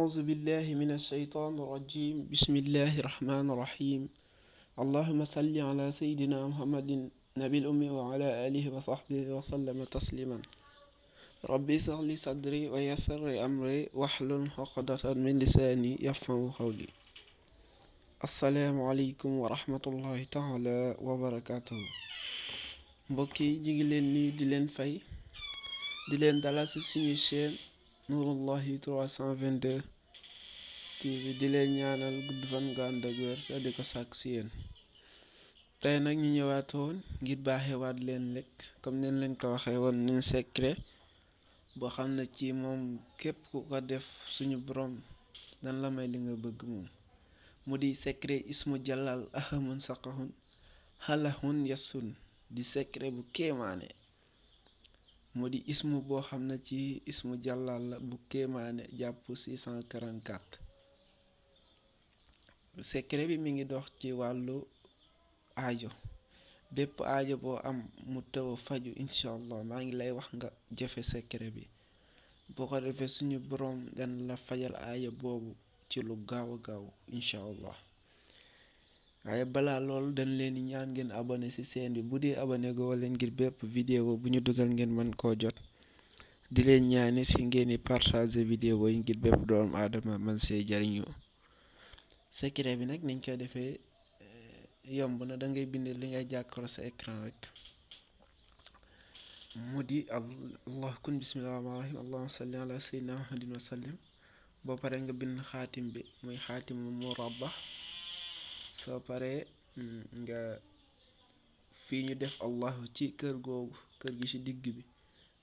أعوذ بالله من الشيطان الرجيم بسم الله الرحمن الرحيم اللهم صل على سيدنا محمد نبي الأمي وعلى آله وصحبه وسلم تسليما ربي اشرح لي صدري ويسر لي أمري واحلل عقدة من لساني يفقهوا قولي السلام عليكم ورحمة الله تعالى وبركاته mbokk yi ñu ngi leen nii di leen fay di leen dalal ci suñu chaîne Nouroullahi 322 TV di leen ñaanal gudd fan nga ànd ak wér te di ko sàkk ci yéen tey nag ñu ñëwaatoon ngir baaxewaat leen lekk comme neen leen ko waxee woon ni secret boo xam ne ci moom képp ku ko def suñu borom dan la may li nga bëgg moom mu di secret ismu jalal ahamun saqahun halahun yasun di secret bu kéemaane mu di ismu boo xam ne ci ismu jàllal la bu kéemaane jàpp 644 secret bi mi ngi dox ci wàllu aajo bépp aajo boo am mu tëw a faju incha allah maa ngi lay wax nga jëfe secret bi boo ko defee suñu borom dana la fajal aajo boobu ci lu gaaw a gaaw incha allah waaye balaa loolu dañ leen di ñaan ngeen abonné ci chaîne bi bu dee abonné goo leen ngir bépp vidéo bu ñu dugal ngeen mën koo jot di leen ñaani ci ngeen di partager vidéo yi ngir bépp doomu aadama man see jariñoo secret bi nag niñ koy defee yomb na da ngay bind li ngay jàkkaarloo sa écran rek mu di allah kun bismillahi rahmaani rahim allahumma salli ala sayyidina muhammadin wa sallim boo paree nga bind xaatim bi muy xaatim murabba soo paree nga fii ñu def allahu ci kër googu kër gi ci digg bi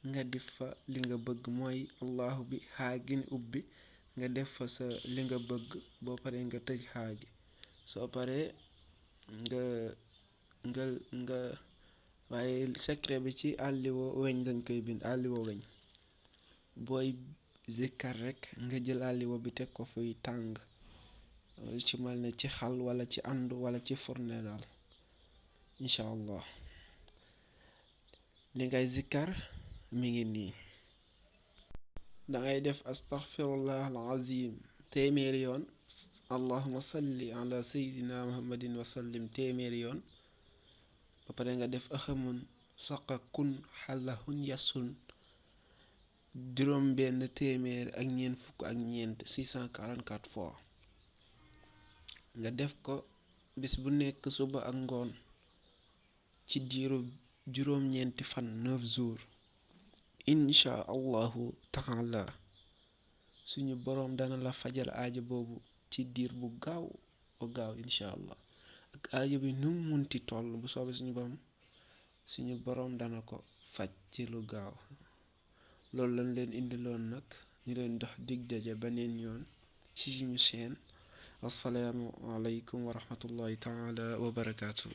nga def fa li nga bëgg mooy allahu bi xaa gi ni ubbi nga def fa sa li nga bëgg boo paree nga tëj xaa gi soo paree nga waaye secret bi ci àlliwoo weñ lañ koy bind àlliwoo weñ booy zikkar rek nga jël àlliwoo bi teg ko fuy tàng ci mel ne ci xal wala ci àndu wala ci fourne daal incha allah li ngay zikkar mi ngi nii dangay def astaghfirullah alazim téeméeri yoon allahumma salli ala sayyidina muhammadin wa sallim téeméeri yoon ba pare nga def ahamun saqa kun xalahun yasun juróom benn téeméer ak ñeent fukk ak ñeent 644 fois nga def ko bis bu nekk suba ak ngoon ci diiru juróom-ñeenti fan 9 jours incha allahu taala suñu boroom dana la fajal aajo boobu ci diir bu gaaw bu gaaw incha allah ak aajo bi nu mu munti toll bu soobee suñu boroom dana ko faj ci lu gaaw loolu lañ leen indiloon nag ñu leen dox dig daje beneen yoon ci suñu chaîne assalaamu aleykum wa rahmatullahi taala wa barakaatu